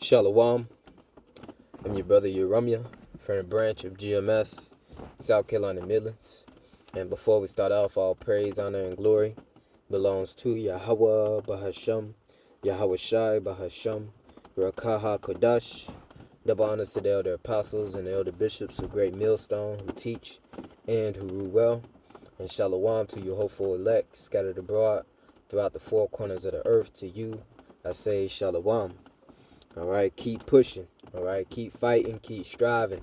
Shalawam. I'm your brother Yahawah from the branch of GMS, South Carolina Midlands. And before we start off, all praise, honor, and glory belongs to Yahawah, Bahasham, Yahawashi, Bahasham, Rawchaa, HaQadash. Double honors to the elder apostles and the elder bishops of Great Millstone who teach and who rule well. And Shalawam to Yahawah Elect scattered abroad throughout the four corners of the earth. To you, I say Shalawam. All right, keep pushing. All right, keep fighting, keep striving.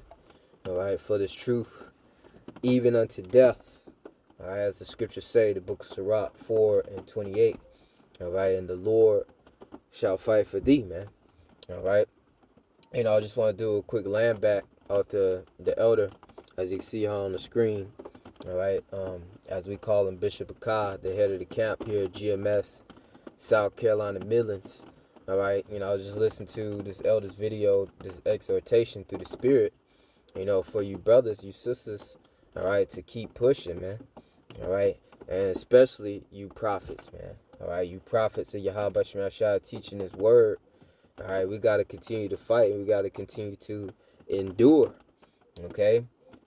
All right, for this truth, even unto death. All right, as the scriptures say, the book of Sirach 4:28. All right, and the Lord shall fight for thee, man. All right, and I just want to do a quick land back out the elder, as you can see here on the screen. All right, as we call him, Bishop Akah, the head of the camp here at GMS, South Carolina Midlands. All right, I was just listening to this elder's video, this exhortation through the Spirit, for you brothers, you sisters, all right, to keep pushing, man. All right, and especially you prophets, man. All right, you prophets of Yahawashi teaching His word. All right, we got to continue to fight, and we got to continue to endure, okay?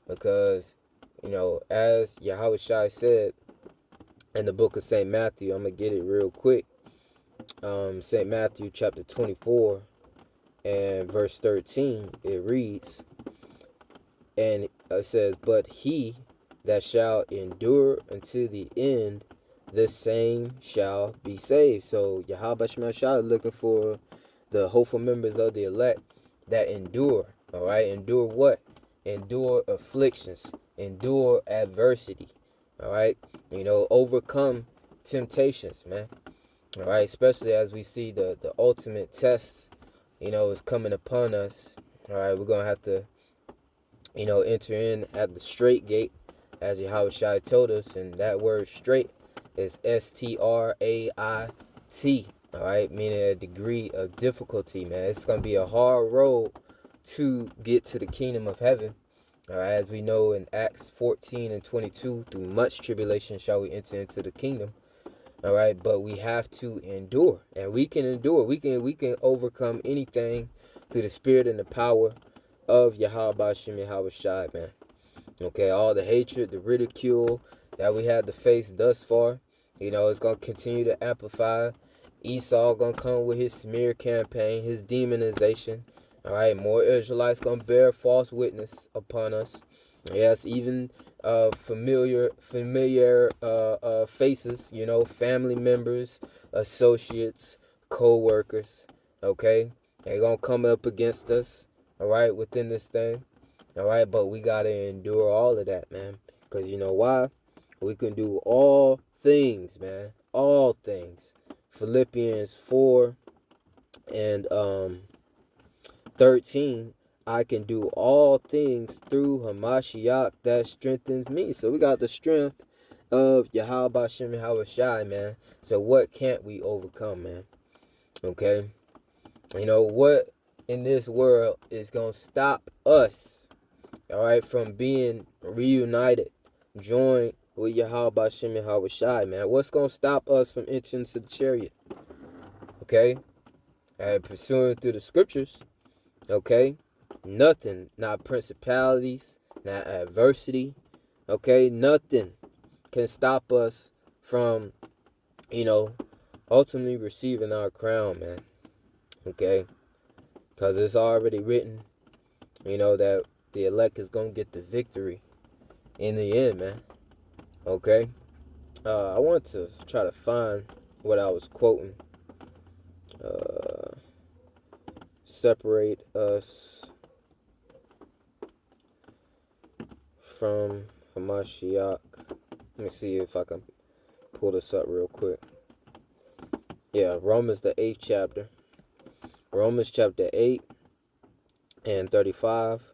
Because, as Yahawashi said in the book of St. Matthew, I'm going to get it real quick. St. Matthew chapter 24 and verse 13, it reads, and it says, but he that shall endure unto the end, the same shall be saved. So Yahawashi is looking for the hopeful members of the elect that endure. All right, endure what? Endure afflictions, endure adversity. All right, overcome temptations, man. All right, especially as we see the ultimate test, is coming upon us. All right, we're going to have to, enter in at the straight gate, as Yahawashi told us. And that word straight is Strait. All right, meaning a degree of difficulty, man. It's going to be a hard road to get to the kingdom of heaven. All right, as we know in Acts 14:22, through much tribulation shall we enter into the kingdom. All right, but we have to endure, and we can endure. We can overcome anything through the spirit and the power of Yahawashi, man. Okay, all the hatred, the ridicule that we had to face thus far, it's gonna continue to amplify. Esau gonna come with his smear campaign, his demonization. All right, more Israelites gonna bear false witness upon us. Yes, even familiar faces, family members, associates, co-workers, okay? They're going to come up against us, all right, within this thing, all right? But we got to endure all of that, man, because you know why? We can do all things, man, all things. Philippians 4 and 13, I can do all things through Hamashiach that strengthens me. So we got the strength of Yahawashi, man. So what can't we overcome, man? Okay? What in this world is going to stop us, all right, from being reunited, joined with Yahawashi, man? What's going to stop us from entering into the chariot? Okay? And pursuing through the scriptures, okay? Nothing, not principalities, not adversity, okay? Nothing can stop us from, ultimately receiving our crown, man, okay? Because it's already written, that the elect is going to get the victory in the end, man, okay? I want to try to find what I was quoting. Separate us from Hamashiach. Let me see if I can pull this up real quick. Yeah, Romans the 8th chapter. Romans chapter 8 and 35.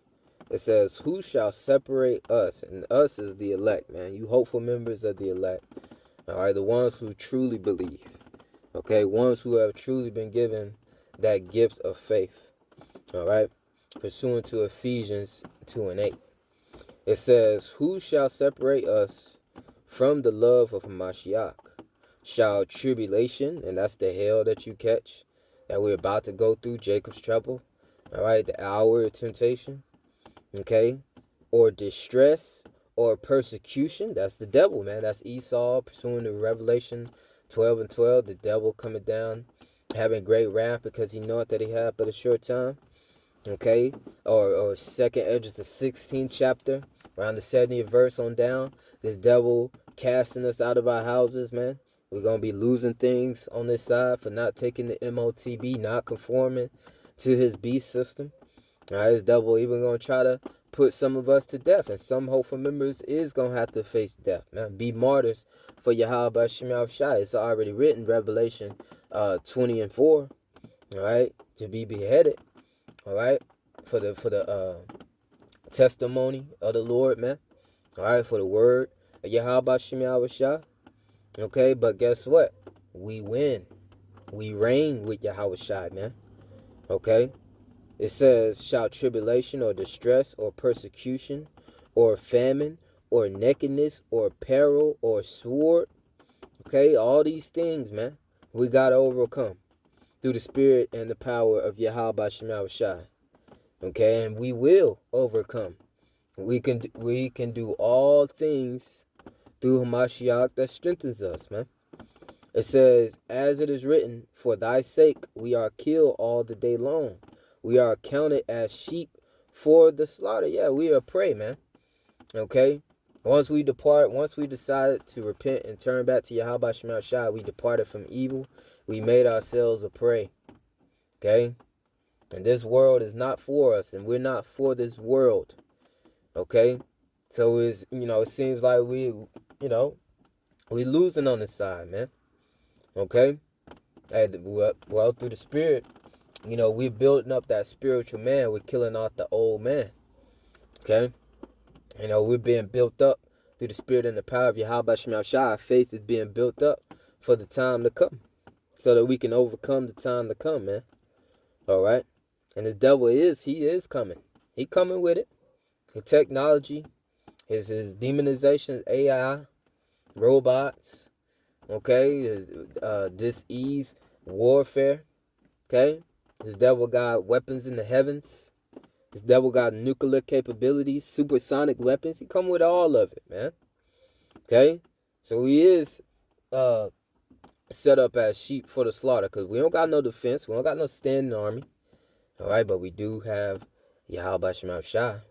It says, who shall separate us? And us is the elect, man. You hopeful members of the elect. All right, the ones who truly believe. Okay, ones who have truly been given that gift of faith. All right, pursuant to Ephesians 2 and 8. It says, who shall separate us from the love of Hamashiach? Shall tribulation, and that's the hell that you catch, that we're about to go through, Jacob's trouble, all right, the hour of temptation, okay, or distress, or persecution. That's the devil, man. That's Esau pursuing the Revelation 12 and 12, the devil coming down, having great wrath because he knoweth that he had but a short time, okay, or second Edges, the 16th chapter, around the 70th verse on down, this devil casting us out of our houses, man. We're going to be losing things on this side for not taking the MOTB, not conforming to his beast system. All right, this devil even going to try to put some of us to death, and some hopeful members is going to have to face death, man. Be martyrs for Yahawashi. It's already written, Revelation 20 and 4, all right, to be beheaded, all right, for the testimony of the Lord, man. All right, for the word of Yahawashi. Okay, but guess what? We win. We reign with Yahawashi, man. Okay? It says, shall tribulation or distress or persecution or famine or nakedness or peril or sword. Okay, all these things, man, we got to overcome through the spirit and the power of Yahawashi. Okay, and we will overcome. We can do all things through Hamashiach that strengthens us, man. It says, as it is written, for thy sake we are killed all the day long. We are counted as sheep for the slaughter. Yeah, we are prey, man. Okay? Once we decided to repent and turn back to Yahawashi, we departed from evil. We made ourselves a prey. Okay? And this world is not for us, and we're not for this world. Okay? So it's, it seems like we losing on this side, man. Okay? Well, through the spirit, we're building up that spiritual man. We're killing off the old man. Okay? We're being built up through the spirit and the power of Yahawashi. Faith is being built up for the time to come, so that we can overcome the time to come, man. All right? And the devil he is coming. He coming with it. The technology, his demonization, AI, robots, okay, dis-ease, warfare, okay. The devil got weapons in the heavens. This devil got nuclear capabilities, supersonic weapons. He come with all of it, man. Okay, so he is set up as sheep for the slaughter, because we don't got no defense. We don't got no standing army. All right, but we do have Yahawashi.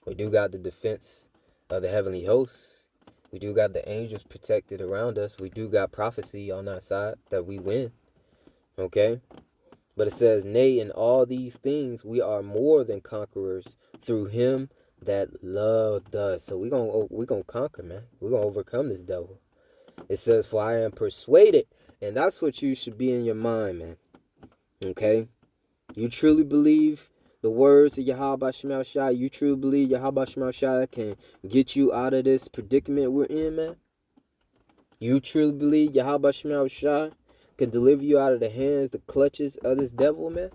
We do got the defense of the heavenly hosts. We do got the angels protected around us. We do got prophecy on our side that we win. Okay? But it says, nay, in all these things we are more than conquerors through him that loved us. So we're gonna conquer, man. We're going to overcome this devil. It says, for I am persuaded. And that's what you should be in your mind, man. Okay? You truly believe the words of Yahawashi? You truly believe Yahawashi can get you out of this predicament we're in, man? You truly believe Yahawashi can deliver you out of the hands, the clutches of this devil, man?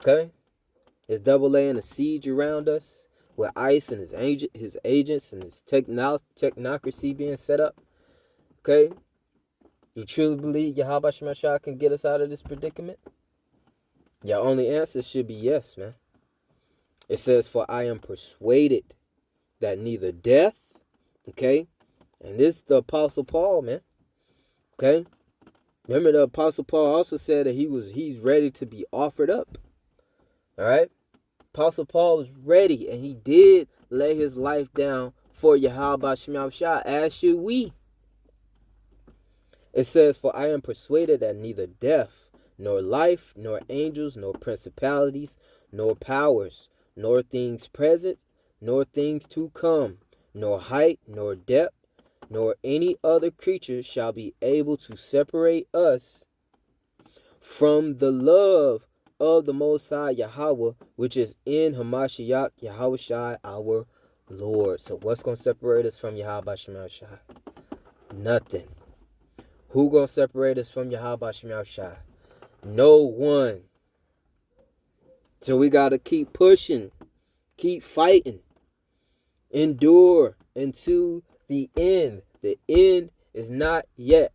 Okay? This devil laying a siege around us with ICE and his agents and his technocracy being set up. Okay? You truly believe Yahawashi can get us out of this predicament? Your only answer should be yes, man. It says, for I am persuaded that neither death, okay, and this is the Apostle Paul, man, okay. Remember, the Apostle Paul also said that he's ready to be offered up. All right, Apostle Paul was ready, and he did lay his life down for Yahawashi, as should we. It says, for I am persuaded that neither death, nor life, nor angels, nor principalities, nor powers, nor things present, nor things to come, nor height, nor depth, nor any other creature shall be able to separate us from the love of the Most High Yahawah, which is in Hamashiach Yahawashi our Lord. So what's going to separate us from Yahawashi? Nothing. Who going to separate us from Yahawashi? No one. So we got to keep pushing, keep fighting, endure until the end. The end is not yet.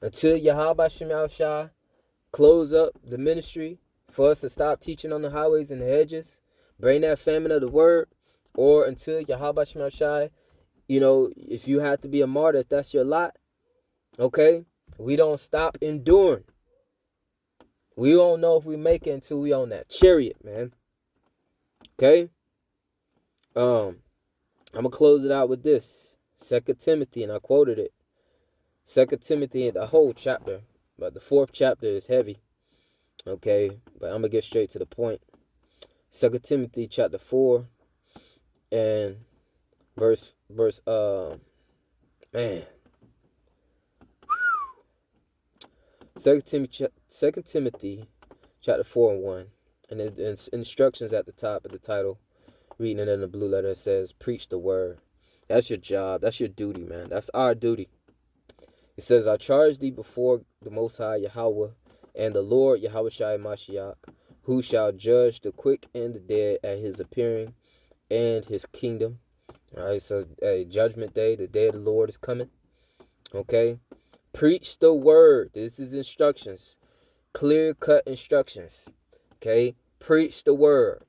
Until Yahawashi close up the ministry, for us to stop teaching on the highways and the hedges, bring that famine of the word, or until Yahawashi, if you have to be a martyr, if that's your lot, okay, we don't stop enduring. We don't know if we make it until we on that chariot, man. Okay? I'm going to close it out with this. 2 Timothy, and I quoted it. 2 Timothy, the whole chapter, but the 4th chapter is heavy. Okay? But I'm going to get straight to the point. 2 Timothy chapter 4 and verse 2 Timothy chapter 4 and 1. And the instructions at the top of the title, reading it in the blue letter, it says, preach the word. That's your job. That's your duty, man. That's our duty. It says, I charge thee before the Most High Yahawah and the Lord Yahawashi Mashiach, who shall judge the quick and the dead at his appearing and his kingdom. All right, so a judgment day, the day of the Lord is coming. Okay? Preach the word. This is instructions. Clear-cut instructions. Okay? Preach the word.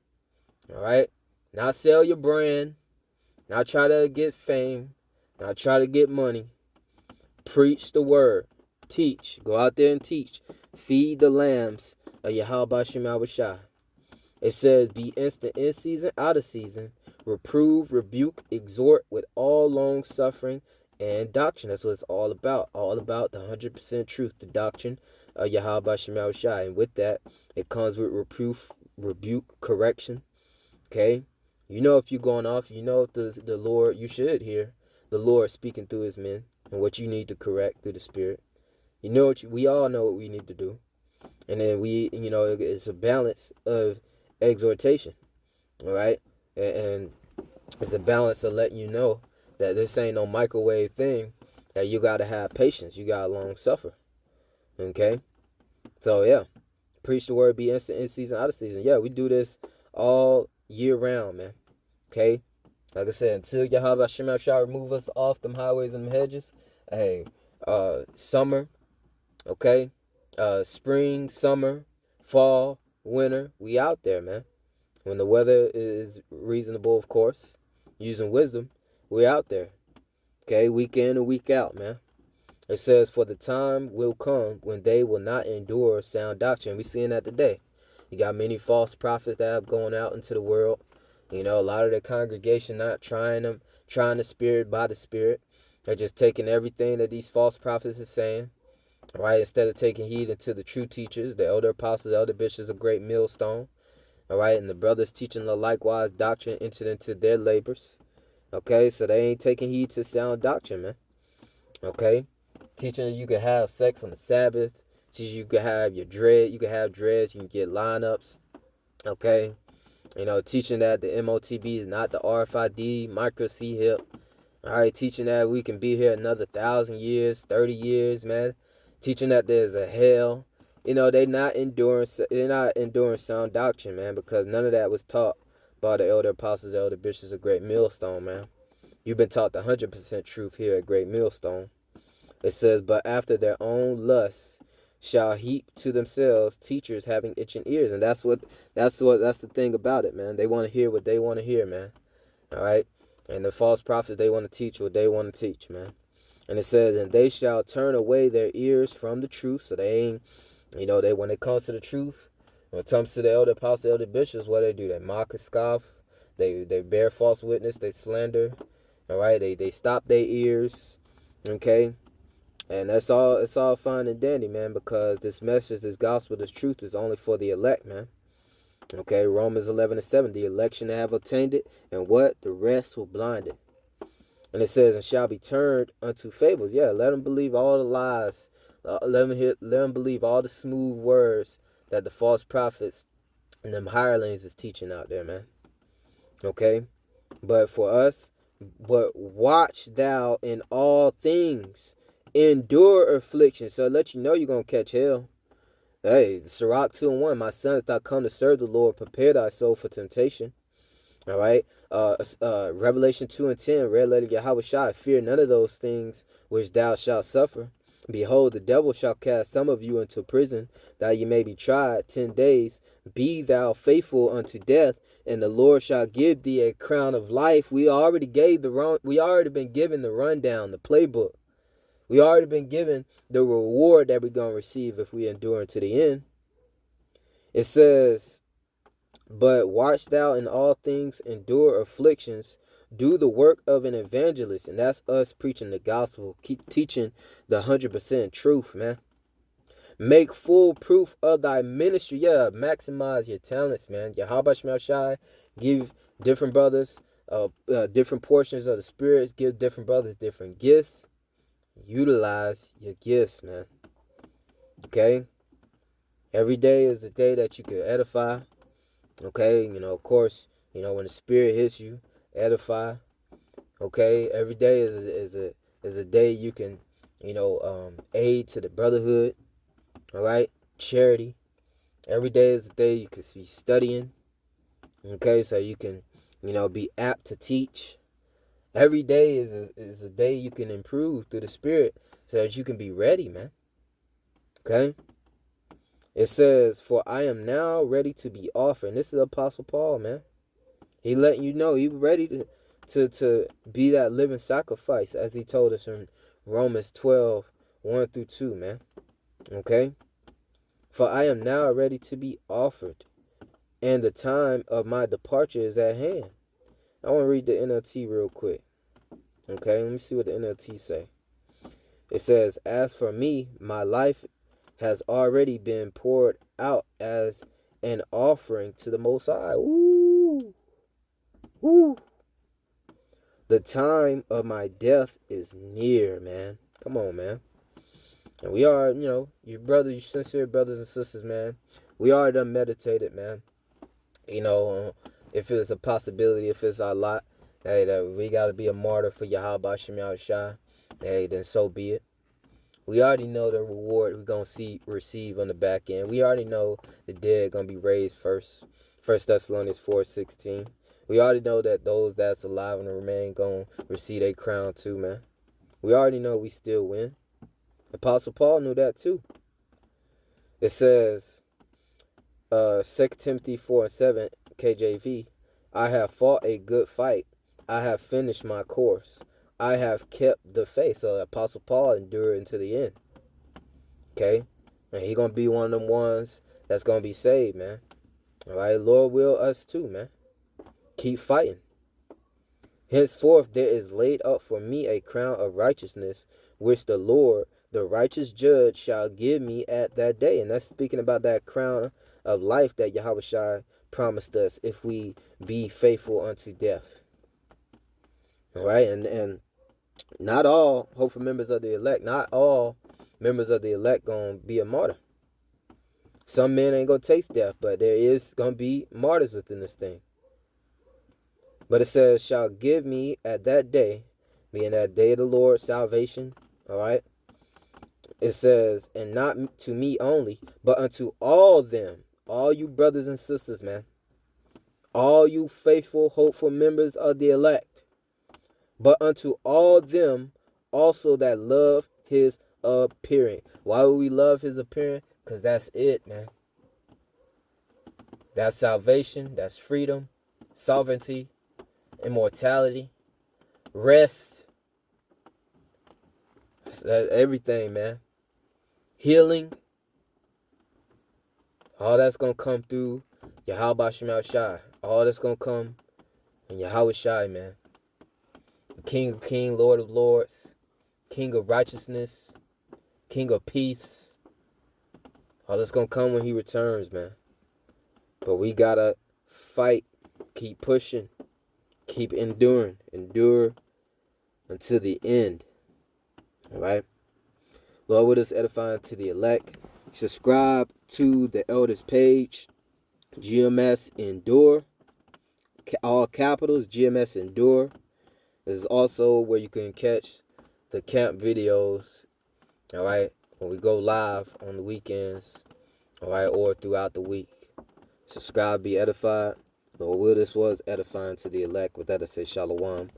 All right? Not sell your brand. Not try to get fame. Not try to get money. Preach the word. Teach. Go out there and teach. Feed the lambs of Yahawashi. It says, be instant in season, out of season. Reprove, rebuke, exhort with all long suffering and doctrine. That's what it's all about. All about the 100% truth, the doctrine of Yahawashi. And with that, it comes with reproof, rebuke, correction. Okay? If you're going off, if the Lord, you should hear the Lord speaking through his men and what you need to correct through the Spirit. We all know what we need to do. And then it's a balance of exhortation. All right? And it's a balance of letting you know that this ain't no microwave thing, that you got to have patience. You got to long suffer. Okay? So, yeah. Preach the word, be instant in season, out of season. Yeah, we do this all year round, man. Okay? Like I said, until Yahawashi shall remove us off them highways and them hedges. Hey, summer, okay? Spring, summer, fall, winter, we out there, man. When the weather is reasonable, of course, using wisdom, we out there. Okay? Week in and week out, man. It says, for the time will come when they will not endure sound doctrine. We're seeing that today. You got many false prophets that have gone out into the world. A lot of the congregation not trying the Spirit by the Spirit. They're just taking everything that these false prophets are saying. All right, instead of taking heed unto the true teachers, the elder apostles, the elder bishops, a great millstone. All right, and the brothers teaching the likewise doctrine entered into their labors. Okay, so they ain't taking heed to sound doctrine, man. Okay, teaching that you can have sex on the Sabbath. Teaching you can have your dread. You can have dreads. You can get lineups. Okay. Teaching that the MOTB is not the RFID, micro C hip. All right, teaching that we can be here another 1,000 years, 30 years, man. Teaching that there's a hell. They're not enduring sound doctrine, man, because none of that was taught by the elder apostles, elder bishops of Great Millstone, man. You've been taught the 100% truth here at Great Millstone. It says, but after their own lusts shall heap to themselves teachers having itching ears. And that's the thing about it, man. They want to hear what they want to hear, man. All right? And the false prophets, they want to teach what they want to teach, man. And it says, and they shall turn away their ears from the truth. So they ain't, when it comes to the truth, when it comes to the elder apostles, elder bishops, what they do? They mock and scoff. They bear false witness. They slander. All right? They stop their ears. Okay? And it's all fine and dandy, man, because this message, this gospel, this truth is only for the elect, man. Okay, Romans 11:7, the election have obtained it, and what? The rest will blind it. And it says, and shall be turned unto fables. Yeah, let them believe all the lies. Let them believe all the smooth words that the false prophets and them hirelings is teaching out there, man. Okay? But for us, but watch thou in all things. Endure affliction. So let you know you're going to catch hell. Hey, Sirach 2:1, my son, if thou come to serve the Lord, prepare thy soul for temptation. All right. Revelation 2:10, red letter Yahawashi, fear none of those things which thou shalt suffer. Behold, the devil shall cast some of you into prison, that ye may be tried 10 days. Be thou faithful unto death, and the Lord shall give thee a crown of life. We already been given the rundown, the playbook. We already been given the reward that we're going to receive if we endure unto the end. It says, but watch thou in all things, endure afflictions, do the work of an evangelist. And that's us preaching the gospel, keep teaching the 100% truth, man. Make full proof of thy ministry. Yeah, maximize your talents, man. Yahawashi, give different brothers different portions of the spirits. Give different brothers different gifts. Utilize your gifts, man. Okay? Every day is a day that you can edify. Okay? Of course, when the spirit hits you, edify. Okay? Every day is a day you can, aid to the brotherhood. All right? Charity. Every day is a day you can be studying. Okay? So you can, be apt to teach. Every day is a day you can improve through the spirit so that you can be ready, man. Okay? It says, for I am now ready to be offered. And this is Apostle Paul, man. He letting you know he's ready to be that living sacrifice, as he told us in Romans 12, 1-2, man. Okay? For I am now ready to be offered, and the time of my departure is at hand. I want to read the NLT real quick. Okay, let me see what the NLT say. It says, as for me, my life has already been poured out as an offering to the Most High. Ooh. Ooh. The time of my death is near, man. Come on, man. And we are, your brothers, your sincere brothers and sisters, man. We are done meditated, man. If it's a possibility, if it's our lot, hey, that we got to be a martyr for Yahawashi, hey, then so be it. We already know the reward we're going to receive on the back end. We already know the dead going to be raised first. 1 Thessalonians 4:16. We already know that those that's alive and remain going to receive a crown too, man. We already know we still win. Apostle Paul knew that too. It says, 2 Timothy 4:7, KJV, I have fought a good fight. I have finished my course. I have kept the faith. So Apostle Paul endured until the end. Okay? And he going to be one of them ones that's going to be saved, man. All right? Lord will us too, man. Keep fighting. Henceforth there is laid up for me a crown of righteousness, which the Lord, the righteous judge, shall give me at that day. And that's speaking about that crown of life that Yahawashi promised us if we be faithful unto death. All right? And not all hopeful members of the elect, not all members of the elect going to be a martyr. Some men ain't going to taste death, but there is going to be martyrs within this thing. But it says, shall give me at that day, being that day of the Lord, salvation. All right. It says, and not to me only, but unto all them, all you brothers and sisters, man. All you faithful, hopeful members of the elect. But unto all them also that love his appearing. Why would we love his appearing? Because that's it, man. That's salvation. That's freedom. Sovereignty. Immortality. Rest. That's everything, man. Healing. All that's going to come through Yahawashi. All that's going to come in Yahawashi, man. King of kings, Lord of lords. King of righteousness. King of peace. All that's going to come when he returns, man. But we got to fight. Keep pushing. Keep enduring. Endure until the end. All right? Lord, with us edifying to the elect. Subscribe to the elders page. GMS Endure. All capitals. GMS Endure. This is also where you can catch the camp videos. All right? When we go live on the weekends. All right? Or throughout the week. Subscribe, be edified. Lord, will this was edifying to the elect. With that, I say shalom.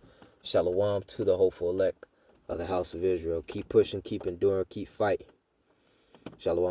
Shalom to the hopeful elect. of the house of Israel. Keep pushing, keep enduring, keep fighting. Shalawam.